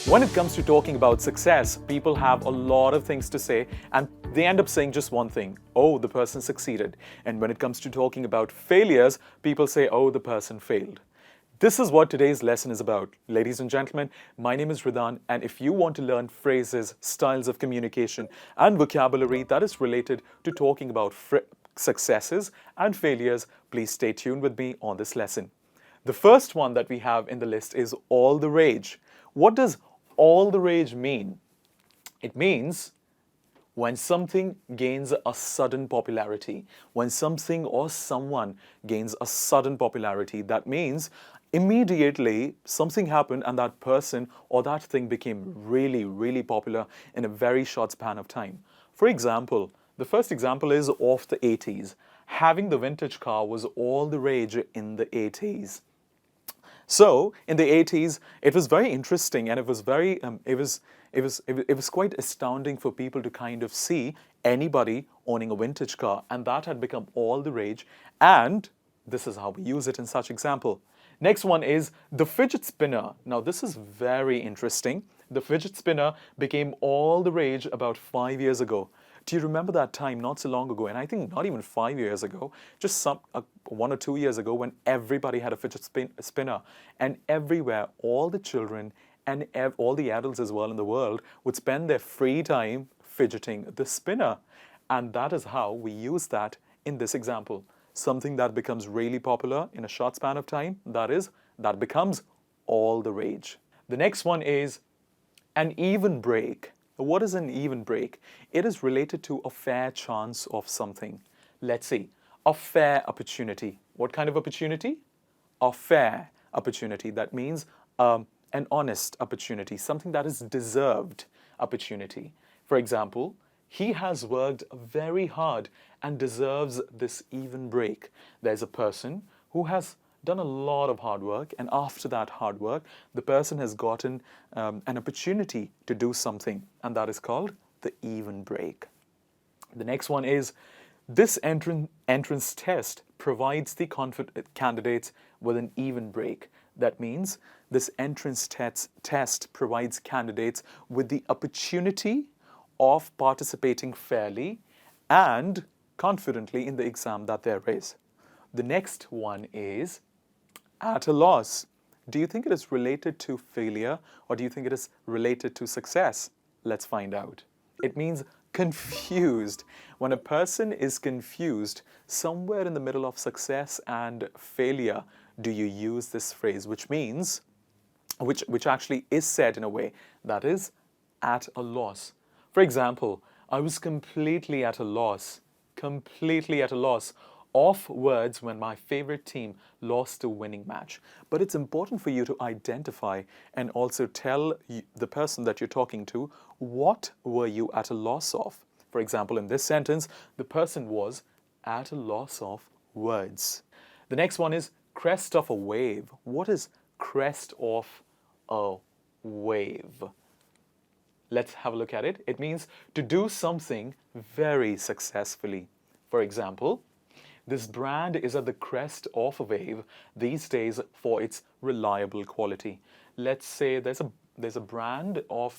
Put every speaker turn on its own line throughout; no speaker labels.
When it comes to talking about success, people have a lot of things to say and they end up saying just one thing: oh, the person succeeded. And when it comes to talking about failures, people say, oh, the person failed. This is what today's lesson is about. Ladies and gentlemen, my name is Hridhaan, and if you want to learn phrases, styles of communication, and vocabulary that is related to talking about successes and failures, please stay tuned with me on this lesson. The first one that we have in the list is all the rage. What does all the rage mean? It means when something gains a sudden popularity, when something or someone gains a sudden popularity, that means immediately something happened and that person or that thing became really, really popular in a very short span of time. For example, the first example is of the 80s. Having the vintage car was all the rage in the 80s. So in the 80s, it was very interesting, and it was quite astounding for people to kind of see anybody owning a vintage car, and that had become all the rage. And this is how we use it in such example. Next one is the fidget spinner. Now this is very interesting. The fidget spinner became all the rage about 5 years ago. Do you remember that time not so long ago, and I think not even 5 years ago, just 1 or 2 years ago, when everybody had a fidget spinner, and everywhere all the children and all the adults as well in the world would spend their free time fidgeting the spinner. And that is how we use that in this example. Something that becomes really popular in a short span of time, that becomes all the rage. The next one is an even break. What is an even break? It is related to a fair chance of something. Let's see, a fair opportunity. What kind of opportunity? A fair opportunity. That means an honest opportunity, something that is deserved opportunity. For example, he has worked very hard and deserves this even break. There's a person who has done a lot of hard work, and after that hard work, the person has gotten an opportunity to do something, and that is called the even break. The next one is this entrance test provides the candidates with an even break. That means this entrance test provides candidates with the opportunity of participating fairly and confidently in the exam that there is. The next one is at a loss. Do you think it is related to failure, or do you think it is related to success? Let's find out. It means confused. When a person is confused somewhere in the middle of success and failure, do you use this phrase, which means, which actually is said in a way that is at a loss. For example, I was completely at a loss of words when my favorite team lost a winning match. But it's important for you to identify and also tell the person that you're talking to, what were you at a loss of? For example, in this sentence, the person was at a loss of words. The next one is crest of a wave. What is crest of a wave? Let's have a look at it. It means to do something very successfully. For example, this brand is at the crest of a wave these days for its reliable quality. Let's say there's a brand of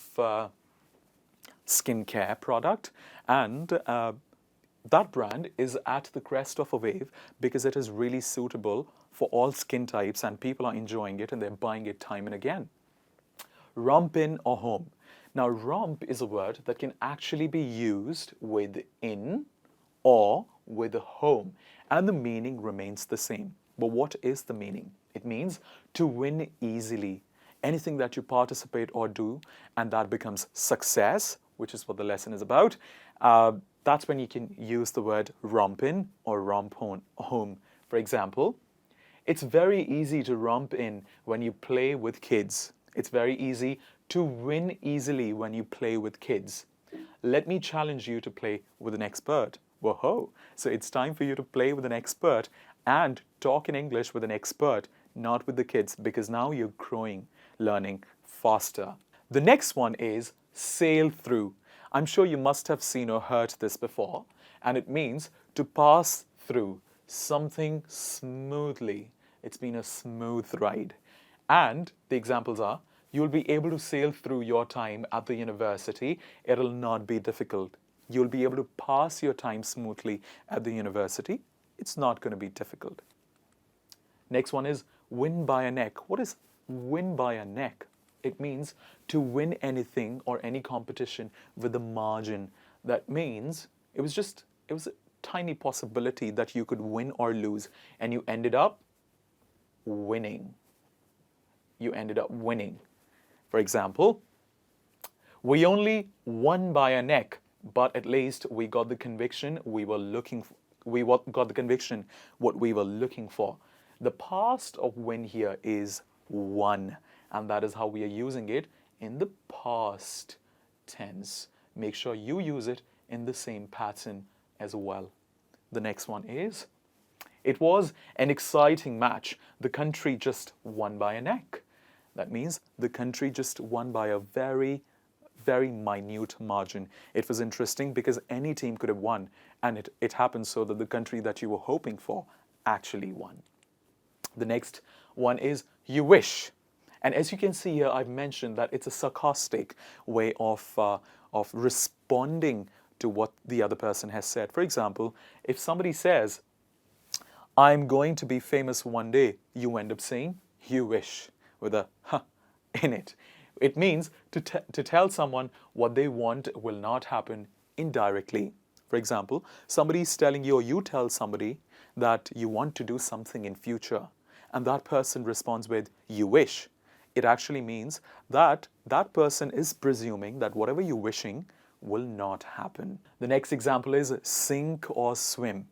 skincare product, and that brand is at the crest of a wave because it is really suitable for all skin types, and people are enjoying it and they're buying it time and again. Romp in or home. Now, romp is a word that can actually be used with in or with a home, and the meaning remains the same. But what is the meaning? It means to win easily. Anything that you participate or do and that becomes success, which is what the lesson is about, that's when you can use the word romp in or romp home. For example, it's very easy to romp in when you play with kids. It's very easy to win easily when you play with kids. Let me challenge you to play with an expert. Whoa! So it's time for you to play with an expert and talk in English with an expert, not with the kids, because now you're growing, learning faster. The next one is sail through. I'm sure you must have seen or heard this before, and it means to pass through something smoothly. It's been a smooth ride. And the examples are You'll be able to sail through your time at the university. It'll not be difficult. You'll be able to pass your time smoothly at the university. It's not going to be difficult. Next one is win by a neck. What is win by a neck? It means to win anything or any competition with a margin. That means it was a tiny possibility that you could win or lose, and you ended up winning. You ended up winning. For example, we only won by a neck, but at least we got the conviction we were looking for. Got the conviction what we were looking for. The past of win here is won, and that is how we are using it in the past tense. Make sure you use it in the same pattern as well. The next one is, it was an exciting match. The country just won by a neck. That means the country just won by a very, very minute margin. It was interesting because any team could have won, and it happened so that the country that you were hoping for actually won. The next one is you wish. And as you can see here, I've mentioned that it's a sarcastic way of responding to what the other person has said. For example, if somebody says, I'm going to be famous one day, you end up saying, you wish, with a huh in it. It means to tell someone what they want will not happen indirectly. For example, somebody is telling you, or you tell somebody that you want to do something in future, and that person responds with, you wish. It actually means that that person is presuming that whatever you're wishing will not happen. The next example is sink or swim.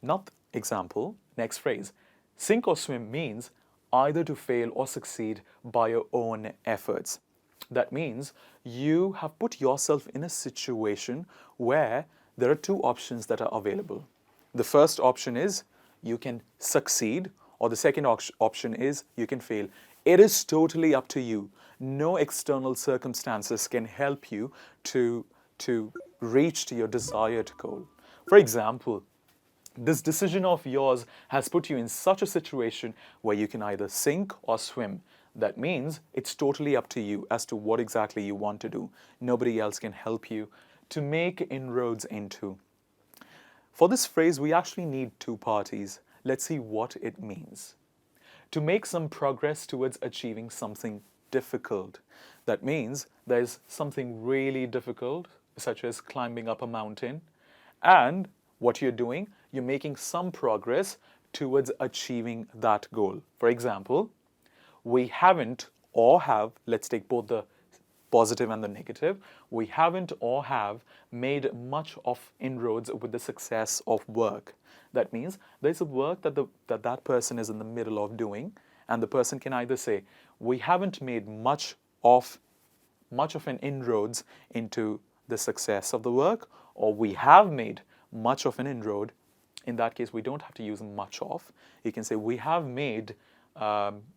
Not example, next phrase. Sink or swim means either to fail or succeed by your own efforts. That means you have put yourself in a situation where there are two options that are available. The first option is you can succeed, or the second option is you can fail. It is totally up to you. No external circumstances can help you to reach to your desired goal. For example, this decision of yours has put you in such a situation where you can either sink or swim. That means it's totally up to you as to what exactly you want to do. Nobody else can help you to make inroads into. For this phrase, we actually need two parties. Let's see what it means. To make some progress towards achieving something difficult. That means there's something really difficult, such as climbing up a mountain, and what you're doing, you're making some progress towards achieving that goal. For example, we haven't or have, let's take both the positive and the negative, we haven't or have made much of inroads with the success of work. That means there's a work that person is in the middle of doing, and the person can either say, we haven't made much of an inroads into the success of the work, or we have made much of an inroad. In that case, we don't have to use much of. You can say, we have made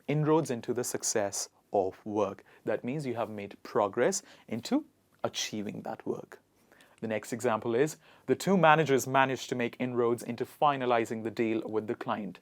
inroads into the success of work. That means you have made progress into achieving that work. The next example is, the two managers managed to make inroads into finalizing the deal with the client.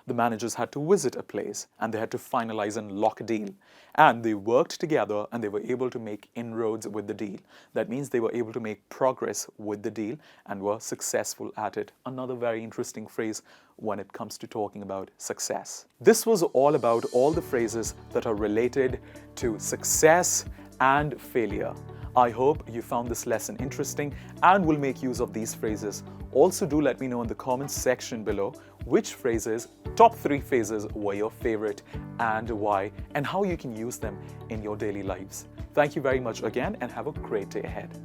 The managers had to visit a place and they had to finalize and lock a deal. And they worked together and they were able to make inroads with the deal. That means they were able to make progress with the deal and were successful at it. Another very interesting phrase when it comes to talking about success. This was all about all the phrases that are related to success and failure. I hope you found this lesson interesting and will make use of these phrases. Also, do let me know in the comments section below which phrases, top 3 phrases, were your favorite and why, and how you can use them in your daily lives. Thank you very much again and have a great day ahead.